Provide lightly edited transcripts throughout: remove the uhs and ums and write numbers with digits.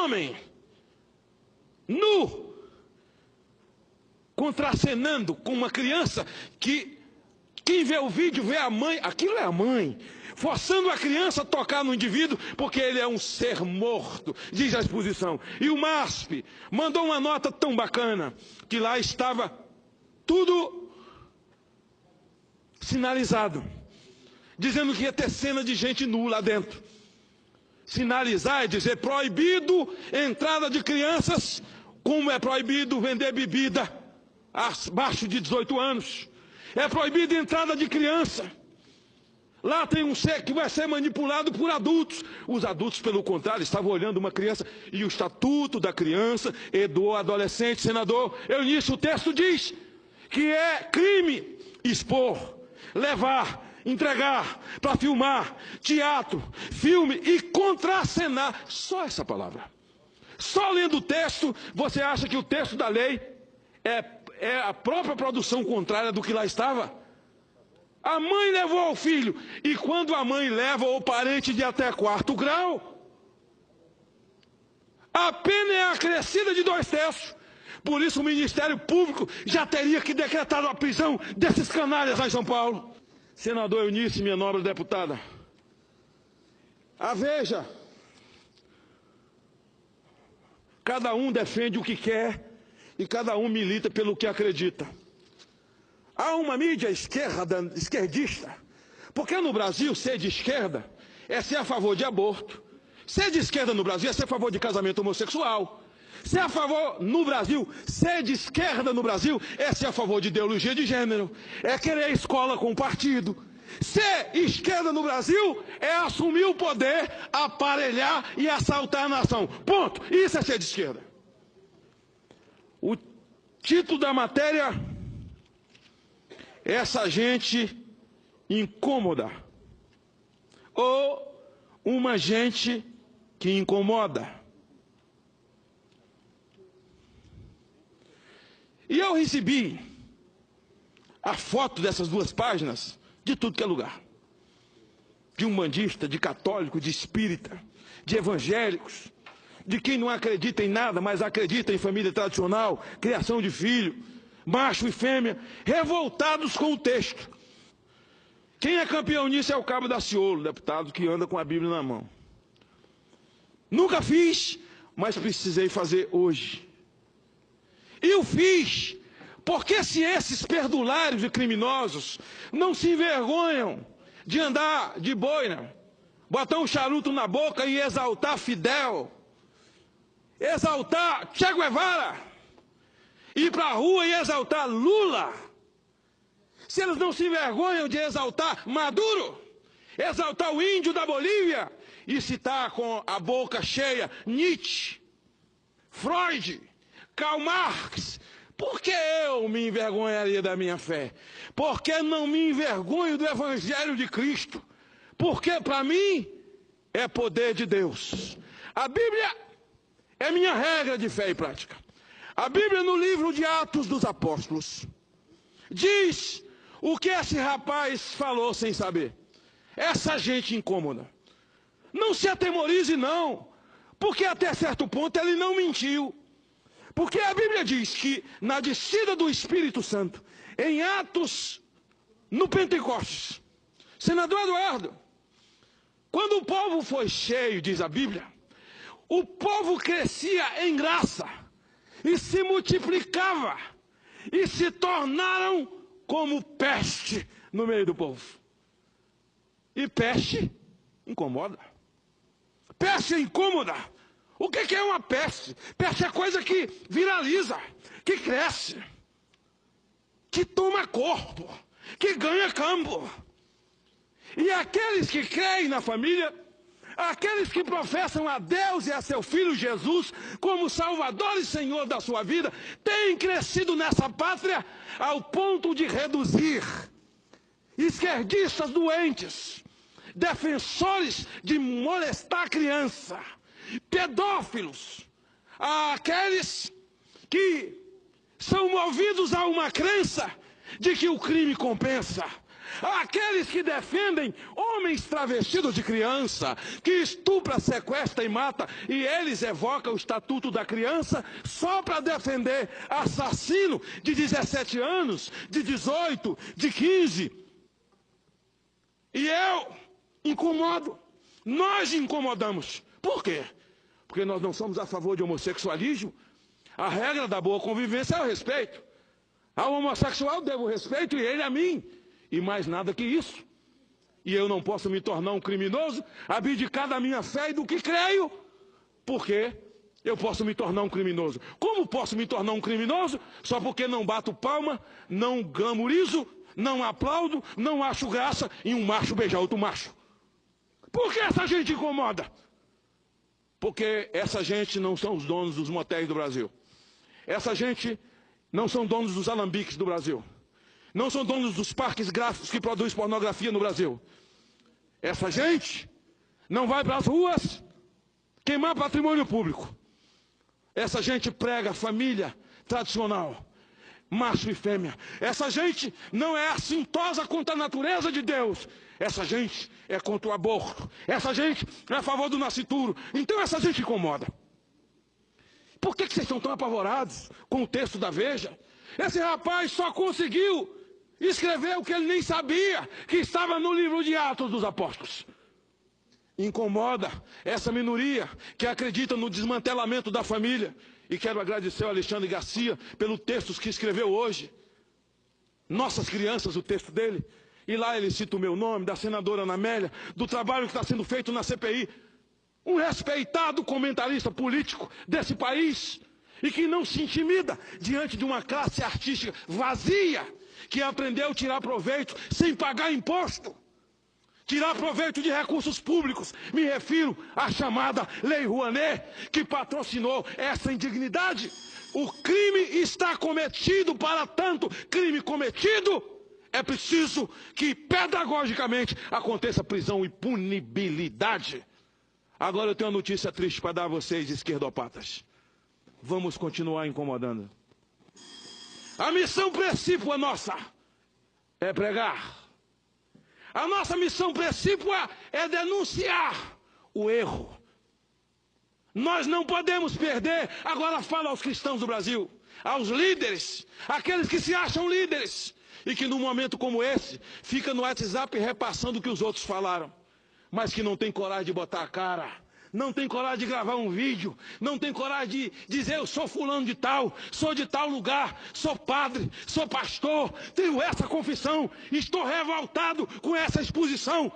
homem nu, contracenando com uma criança que quem vê o vídeo vê a mãe, aquilo é a mãe, forçando a criança a tocar no indivíduo, porque ele é um ser morto, diz a exposição. E o MASP mandou uma nota tão bacana, que lá estava tudo sinalizado, dizendo que ia ter cena de gente nua lá dentro. Sinalizar é dizer proibido entrada de crianças, como é proibido vender bebida abaixo de 18 anos. É proibido a entrada de criança. Lá tem um ser que vai ser manipulado por adultos. Os adultos, pelo contrário, estavam olhando uma criança. E o Estatuto da Criança e do Adolescente, senador Eunício, o texto diz que é crime expor, levar, entregar para filmar, teatro, filme e contracenar. Só essa palavra. Só lendo o texto, você acha que o texto da lei é a própria produção contrária do que lá estava? A mãe levou ao filho, e quando a mãe leva o parente de até 4º grau, a pena é acrescida de 2/3. Por isso o Ministério Público já teria que decretar a prisão desses canalhas lá em São Paulo. Senador Eunice, minha nobre deputada, a Veja, cada um defende o que quer e cada um milita pelo que acredita. Há uma mídia esquerdista, porque no Brasil ser de esquerda é ser a favor de aborto. Ser de esquerda no Brasil é ser a favor de casamento homossexual. Ser a favor no Brasil, ser de esquerda no Brasil é ser a favor de ideologia de gênero, é querer escola com partido. Ser esquerda no Brasil é assumir o poder, aparelhar e assaltar a nação. Ponto. Isso é ser de esquerda. O título da matéria: essa gente incômoda, ou uma gente que incomoda. E eu recebi a foto dessas duas páginas de tudo que é lugar. De umbandista, de católico, de espírita, de evangélicos, de quem não acredita em nada, mas acredita em família tradicional, criação de filho, macho e fêmea, revoltados com o texto. Quem é campeão nisso é o Cabo Daciolo, deputado que anda com a Bíblia na mão. Nunca fiz, mas precisei fazer hoje. E eu fiz, porque se esses perdulários e criminosos não se envergonham de andar de boina, botar um charuto na boca e exaltar Fidel, exaltar Che Guevara, ir para a rua e exaltar Lula, se eles não se envergonham de exaltar Maduro, exaltar o índio da Bolívia e citar com a boca cheia Nietzsche, Freud, Karl Marx, por que eu me envergonharia da minha fé? Porque não me envergonho do Evangelho de Cristo? Porque para mim é poder de Deus. A Bíblia é minha regra de fé e prática. A Bíblia, no livro de Atos dos Apóstolos, diz o que esse rapaz falou sem saber. Essa gente incômoda. Não se atemorize não, porque até certo ponto ele não mentiu. Porque a Bíblia diz que na descida do Espírito Santo, em Atos, no Pentecostes, senador Eduardo, quando o povo foi cheio, diz a Bíblia, o povo crescia em graça e se multiplicava e se tornaram como peste no meio do povo. E peste incomoda. Peste é incômoda. O que é uma peste? Peste é coisa que viraliza, que cresce, que toma corpo, que ganha campo. E aqueles que creem na família, aqueles que professam a Deus e a seu Filho Jesus como Salvador e Senhor da sua vida, têm crescido nessa pátria ao ponto de reduzir esquerdistas doentes, defensores de molestar a criança, pedófilos, aqueles que são movidos a uma crença de que o crime compensa, Aqueles que defendem homens travestidos de criança, que estupra, sequestra e mata, e eles evocam o Estatuto da Criança só para defender assassino de 17 anos, de 18, de 15. E eu incomodo, nós incomodamos. Por quê? Porque nós não somos a favor de homossexualismo. A regra da boa convivência é o respeito. Ao homossexual eu devo respeito e ele a mim. E mais nada que isso. E eu não posso me tornar um criminoso, abdicar da minha fé e do que creio, porque eu posso me tornar um criminoso. Como posso me tornar um criminoso? Só porque não bato palma, não glamorizo, não aplaudo, não acho graça em um macho beijar outro macho. Por que essa gente incomoda? Porque essa gente não são os donos dos motéis do Brasil. Essa gente não são donos dos alambiques do Brasil. Não são donos dos parques gráficos que produzem pornografia no Brasil. Essa gente não vai para as ruas queimar patrimônio público. Essa gente prega família tradicional, macho e fêmea. Essa gente não é assintosa contra a natureza de Deus. Essa gente é contra o aborto. Essa gente é a favor do nascituro. Então essa gente incomoda. Por que vocês estão tão apavorados com o texto da Veja? Esse rapaz só conseguiu escrever o que ele nem sabia, que estava no livro de Atos dos Apóstolos. Incomoda essa minoria que acredita no desmantelamento da família. E quero agradecer ao Alexandre Garcia pelo texto que escreveu hoje. Nossas Crianças, o texto dele. E lá ele cita o meu nome, da senadora Ana Amélia, do trabalho que está sendo feito na CPI. Um respeitado comentarista político desse país e que não se intimida diante de uma classe artística vazia, que aprendeu a tirar proveito sem pagar imposto. Tirar proveito de recursos públicos. Me refiro à chamada Lei Rouanet, que patrocinou essa indignidade. O crime está cometido, para tanto crime cometido, é preciso que pedagogicamente aconteça prisão e punibilidade. Agora eu tenho uma notícia triste para dar a vocês, esquerdopatas. Vamos continuar incomodando. A missão precípua nossa é pregar. A nossa missão precípua é denunciar o erro. Nós não podemos perder. Agora fala aos cristãos do Brasil, aos líderes, aqueles que se acham líderes e que num momento como esse fica no WhatsApp repassando o que os outros falaram, mas que não tem coragem de botar a cara, não tem coragem de gravar um vídeo, não tem coragem de dizer eu sou fulano de tal, sou de tal lugar, sou padre, sou pastor, tenho essa confissão, estou revoltado com essa exposição.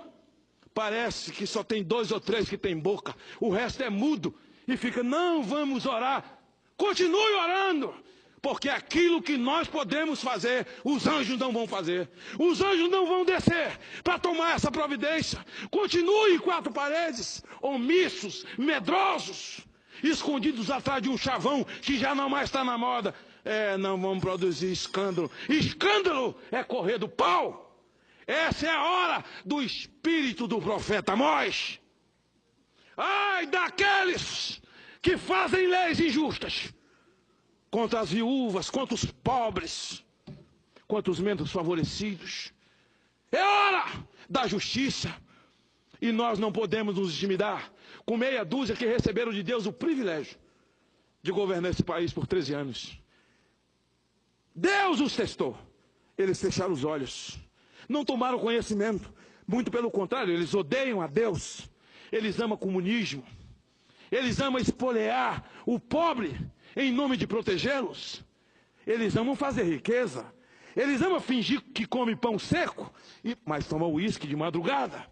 Parece que só tem 2 ou 3 que tem boca, o resto é mudo e fica, não, vamos orar. Continue orando, porque aquilo que nós podemos fazer, os anjos não vão fazer. Os anjos não vão descer para tomar essa providência. Continue em 4 paredes, omissos, medrosos, escondidos atrás de um chavão que já não mais está na moda. Não vamos produzir escândalo. Escândalo é correr do pau. Essa é a hora do espírito do profeta Amós. Ai daqueles que fazem leis injustas contra as viúvas, contra os pobres, contra os menos favorecidos. É hora da justiça. E nós não podemos nos intimidar com meia dúzia que receberam de Deus o privilégio de governar esse país por 13 anos. Deus os testou. Eles fecharam os olhos. Não tomaram conhecimento. Muito pelo contrário, eles odeiam a Deus. Eles amam o comunismo. Eles amam espolear o pobre em nome de protegê-los. Eles amam fazer riqueza. Eles amam fingir que come pão seco, mas tomam uísque de madrugada.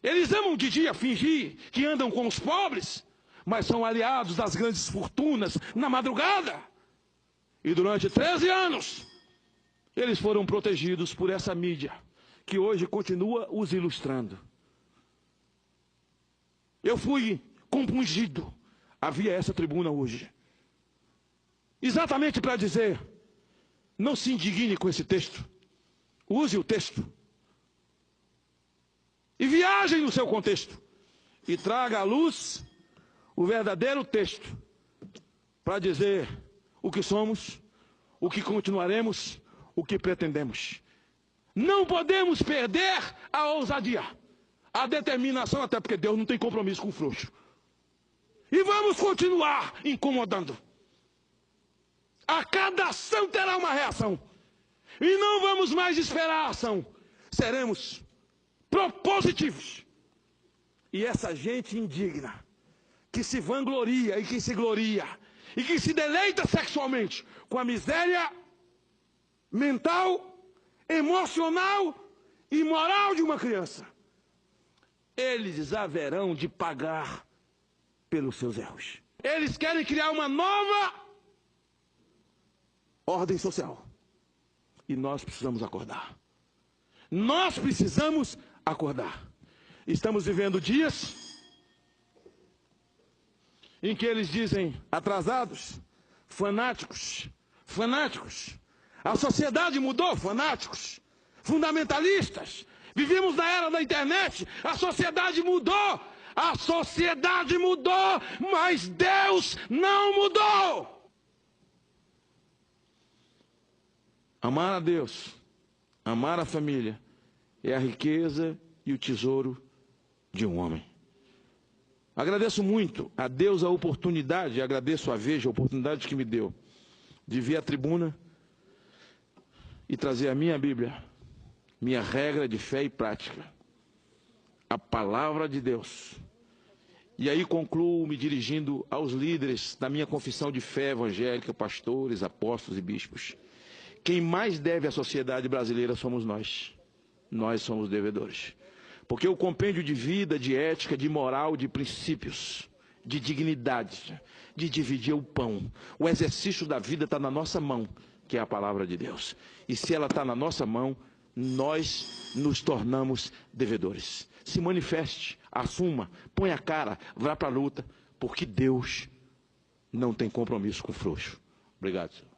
Eles amam de dia fingir que andam com os pobres, mas são aliados das grandes fortunas na madrugada. E durante 13 anos, eles foram protegidos por essa mídia, que hoje continua os ilustrando. Eu fui compungido a vir a essa tribuna hoje, exatamente para dizer, não se indigne com esse texto, use o texto, e viaje no seu contexto, e traga à luz o verdadeiro texto, para dizer o que somos, o que continuaremos, o que pretendemos. Não podemos perder a ousadia, a determinação, até porque Deus não tem compromisso com o frouxo. E vamos continuar incomodando. A cada ação terá uma reação. E não vamos mais esperar a ação. Seremos propositivos. E essa gente indigna, que se vangloria e que se gloria, e que se deleita sexualmente com a miséria mental, emocional e moral de uma criança, eles haverão de pagar pelos seus erros. Eles querem criar uma nova ordem social. E nós precisamos acordar. Nós precisamos acordar. Estamos vivendo dias em que eles dizem atrasados, fanáticos. A sociedade mudou, fanáticos, fundamentalistas. Vivemos na era da internet, a sociedade mudou. A sociedade mudou, mas Deus não mudou. Amar a Deus, amar a família, é a riqueza e o tesouro de um homem. Agradeço muito a Deus a oportunidade, agradeço a Veja a oportunidade que me deu de vir à tribuna e trazer a minha Bíblia, minha regra de fé e prática, a palavra de Deus. E aí concluo me dirigindo aos líderes da minha confissão de fé evangélica, pastores, apóstolos e bispos. Quem mais deve à sociedade brasileira somos nós. Nós somos devedores. Porque o compêndio de vida, de ética, de moral, de princípios, de dignidade, de dividir o pão, o exercício da vida está na nossa mão, que é a palavra de Deus. E se ela está na nossa mão, nós nos tornamos devedores. Se manifeste, assuma, põe a cara, vá para a luta, porque Deus não tem compromisso com o frouxo. Obrigado, senhor.